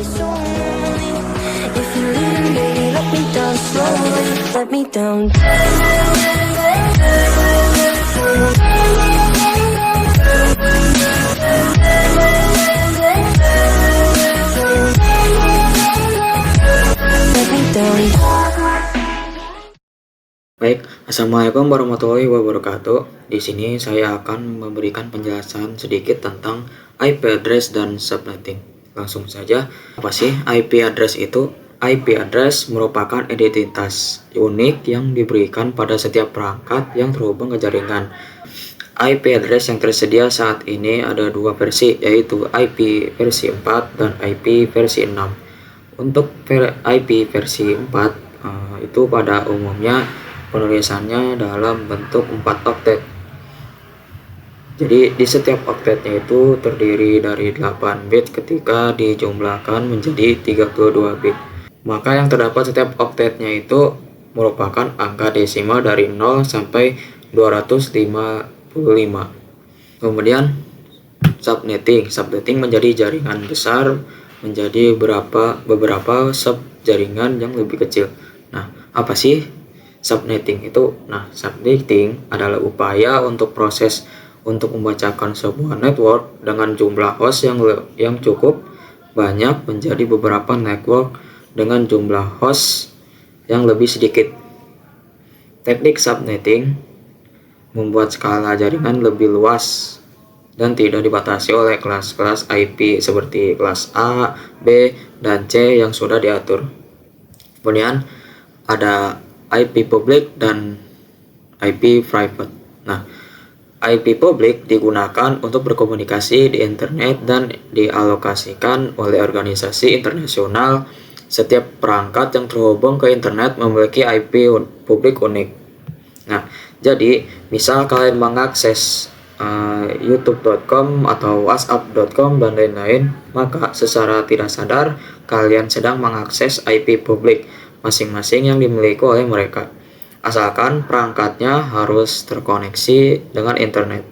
so lonely. If you're leaving, baby, let me down slowly. Let me down. Let me down. Baik, assalamualaikum warahmatullahi wabarakatuh. Di sini saya akan memberikan penjelasan sedikit tentang IP address dan subnetting. Langsung saja, apa sih IP address itu? IP address merupakan identitas unik yang diberikan pada setiap perangkat yang terhubung ke jaringan. IP address yang tersedia saat ini ada dua versi, yaitu IP versi 4 dan IP versi 6. Untuk IP versi 4 itu pada umumnya penulisannya dalam bentuk 4 oktet. Jadi di setiap oktetnya itu terdiri dari 8 bit ketika dijumlahkan menjadi 32 bit. Maka yang terdapat setiap oktetnya itu merupakan angka desimal dari 0 sampai 255. Kemudian subnetting menjadi jaringan besar menjadi beberapa sub jaringan yang lebih kecil. Nah, apa sih subnetting itu? Nah, subnetting adalah upaya untuk membacakan sebuah network dengan jumlah host yang cukup banyak menjadi beberapa network dengan jumlah host yang lebih sedikit. Teknik subnetting membuat skala jaringan lebih luas dan tidak dibatasi oleh kelas-kelas IP seperti kelas A, B, dan C yang sudah diatur. Kemudian ada IP public dan IP private. Nah, IP public digunakan untuk berkomunikasi di internet dan dialokasikan oleh organisasi internasional. Setiap perangkat yang terhubung ke internet memiliki IP publik unik. Nah, jadi misal kalian mengakses youtube.com atau whatsapp.com dan lain-lain, maka secara tidak sadar kalian sedang mengakses IP publik masing-masing yang dimiliki oleh mereka, asalkan perangkatnya harus terkoneksi dengan internet.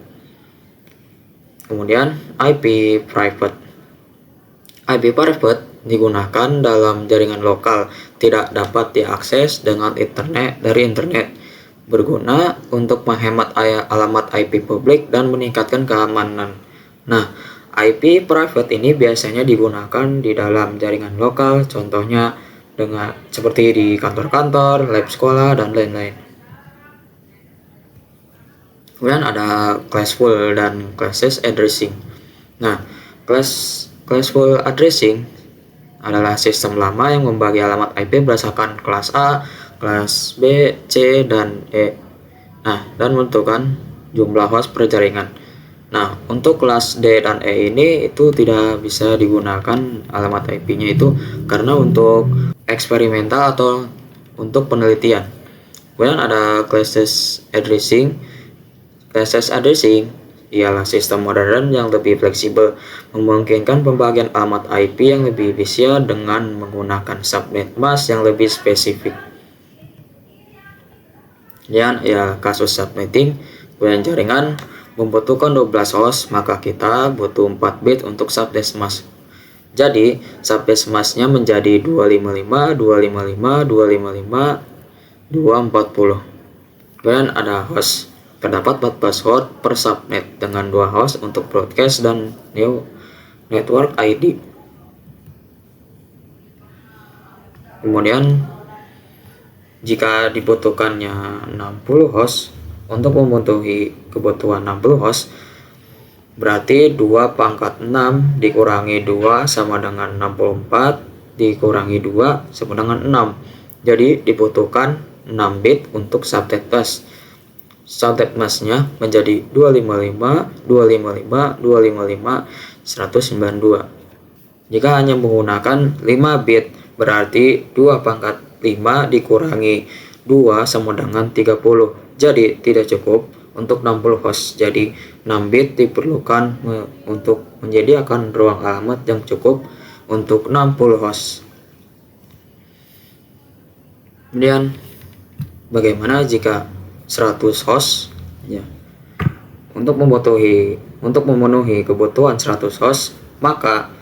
Kemudian IP private digunakan dalam jaringan lokal, tidak dapat diakses dengan dari internet, berguna untuk menghemat alamat IP publik dan meningkatkan keamanan. Nah, IP private ini biasanya digunakan di dalam jaringan lokal, contohnya seperti di kantor-kantor, lab sekolah, dan lain-lain. Kemudian ada classful dan classless addressing. Nah, classful addressing adalah sistem lama yang membagi alamat IP berdasarkan kelas A, kelas B, C, dan E. Nah, dan menentukan jumlah host per jaringan. Nah, untuk kelas D dan E ini itu tidak bisa digunakan alamat IP-nya itu karena untuk eksperimental atau untuk penelitian. Kemudian ada classless addressing. Classless addressing ialah sistem modern yang lebih fleksibel, memungkinkan pembagian alamat IP yang lebih efisien dengan menggunakan subnet mask yang lebih spesifik. Dan ya kasus subnetting, kemudian jaringan membutuhkan 12 host, maka kita butuh 4 bit untuk subnet mask. Jadi, subnet masknya menjadi 255, 255, 255, 240. Kemudian ada host. Terdapat 14 host per subnet dengan 2 host untuk broadcast dan new network ID. Kemudian jika dibutuhkannya 60 host, untuk memenuhi kebutuhan 60 host, berarti 2 pangkat 6 dikurangi 2 sama dengan 64, dikurangi 2 sama dengan 6. Jadi dibutuhkan 6 bit untuk subnet mask. Subnet masknya menjadi 255, 255, 255, 192. Jika hanya menggunakan 5 bit, berarti 2 pangkat 5 dikurangi 2 sama dengan 30. Jadi tidak cukup untuk 60 host. Jadi 6 bit diperlukan untuk menyediakan ruang alamat yang cukup untuk 60 host. Kemudian bagaimana jika 100 host? Ya. Untuk memenuhi kebutuhan 100 host, maka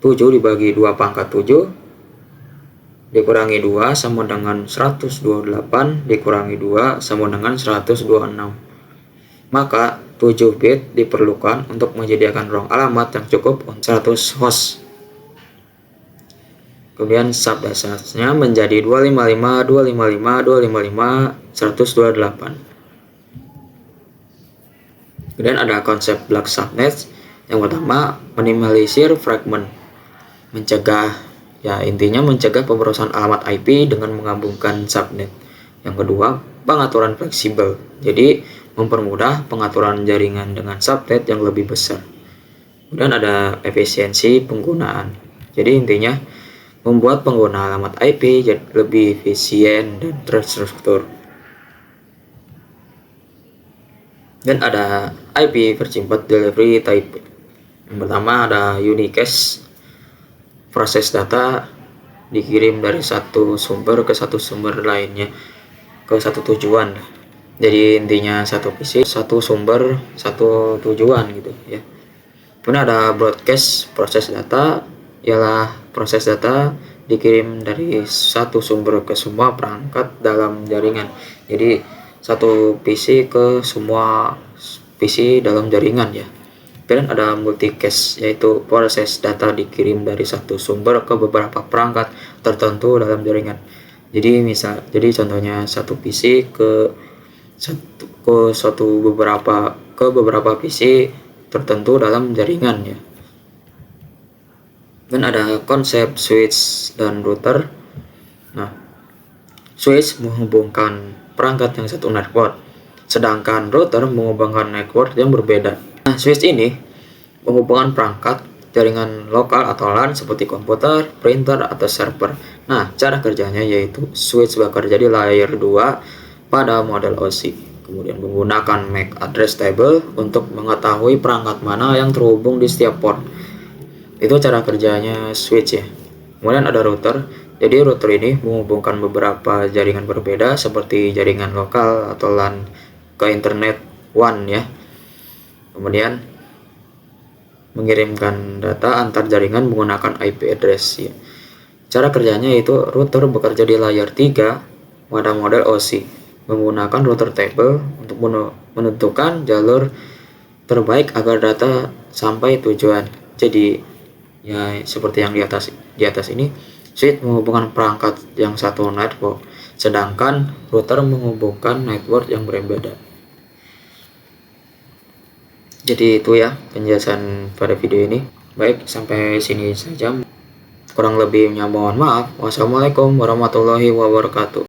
7 dibagi 2 pangkat 7 dikurangi 2 sama dengan 128 dikurangi 2 sama dengan 126. Maka 7 bit diperlukan untuk menyediakan ruang alamat yang cukup untuk 100 host. Kemudian subdasarnya menjadi 255, 255, 255, 128. Kemudian ada konsep block subnet. Yang pertama, minimalisir fragment. Intinya mencegah pemborosan alamat IP dengan menggabungkan subnet. Yang kedua, pengaturan fleksibel. Jadi, mempermudah pengaturan jaringan dengan subnet yang lebih besar. Kemudian ada efisiensi penggunaan. Jadi intinya membuat pengguna alamat IP jadi lebih efisien dan terstruktur. Dan ada IP Vercimpat Delivery Type. Yang pertama ada unicast, proses data dikirim dari satu sumber ke satu sumber lainnya ke satu tujuan. Jadi intinya satu PC, satu sumber, satu tujuan gitu ya. Kemudian ada broadcast, proses data ialah proses data dikirim dari satu sumber ke semua perangkat dalam jaringan. Jadi satu PC ke semua PC dalam jaringan ya. Kemudian ada multicast, yaitu proses data dikirim dari satu sumber ke beberapa perangkat tertentu dalam jaringan. Jadi contohnya satu PC ke beberapa PC tertentu dalam jaringan ya. Dan ada konsep switch dan router. Nah, switch menghubungkan perangkat yang satu network, sedangkan router menghubungkan network yang berbeda. Nah, switch ini menghubungkan perangkat jaringan lokal atau LAN seperti komputer, printer, atau server. Nah, cara kerjanya yaitu switch bekerja di layer 2 pada model OSI. Kemudian menggunakan MAC address table untuk mengetahui perangkat mana yang terhubung di setiap port. Itu cara kerjanya switch ya. Kemudian ada router. Jadi router ini menghubungkan beberapa jaringan berbeda seperti jaringan lokal atau LAN ke internet WAN ya. Kemudian mengirimkan data antar jaringan menggunakan IP address ya. Cara kerjanya yaitu router bekerja di layer 3 pada model OSI menggunakan router table untuk menentukan jalur terbaik agar data sampai tujuan. Jadi ya seperti yang di atas ini, switch menghubungkan perangkat yang satu network, sedangkan router menghubungkan network yang berbeda. Jadi itu ya penjelasan pada video ini. Baik, sampai sini saja. Kurang lebihnya mohon maaf. Wassalamualaikum warahmatullahi wabarakatuh.